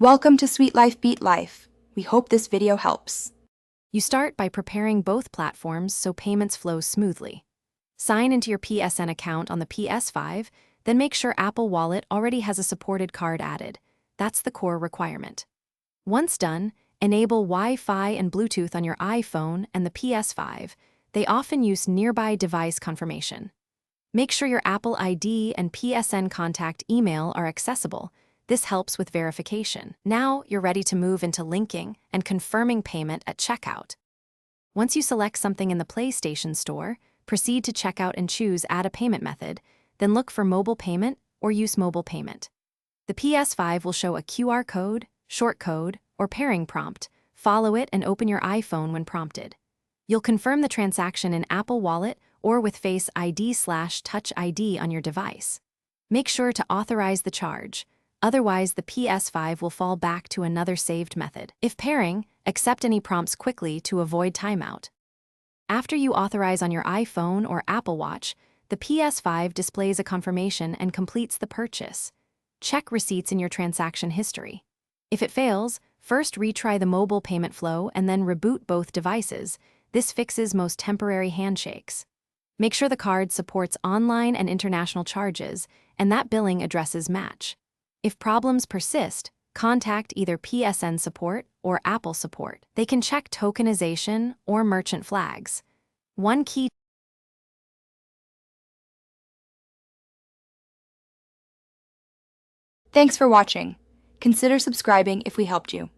Welcome to Sweet Life Beat Life. We hope this video helps. You start by preparing both platforms so payments flow smoothly. Sign into your PSN account on the Ps5, then make sure Apple Wallet already has a supported card added. That's the core requirement. Once done, enable Wi-Fi and Bluetooth on your iPhone and the Ps5. They often use nearby device confirmation. Make sure your Apple ID and PSN contact email are accessible. This helps with verification. Now you're ready to move into linking and confirming payment at checkout. Once you select something in the PlayStation Store, proceed to checkout and choose Add a Payment Method, then look for Mobile Payment or Use Mobile Payment. The Ps5 will show a QR code, short code, or pairing prompt. Follow it and open your iPhone when prompted. You'll confirm the transaction in Apple Wallet or with Face ID/Touch ID on your device. Make sure to authorize the charge. Otherwise, the Ps5 will fall back to another saved method. If pairing, accept any prompts quickly to avoid timeout. After you authorize on your iPhone or Apple Watch, the Ps5 displays a confirmation and completes the purchase. Check receipts in your transaction history. If it fails, first retry the mobile payment flow and then reboot both devices. This fixes most temporary handshakes. Make sure the card supports online and international charges, and that billing addresses match. If problems persist, contact either PSN support or Apple support. They can check tokenization or merchant flags. One key. Thanks for watching. Consider subscribing if we helped you.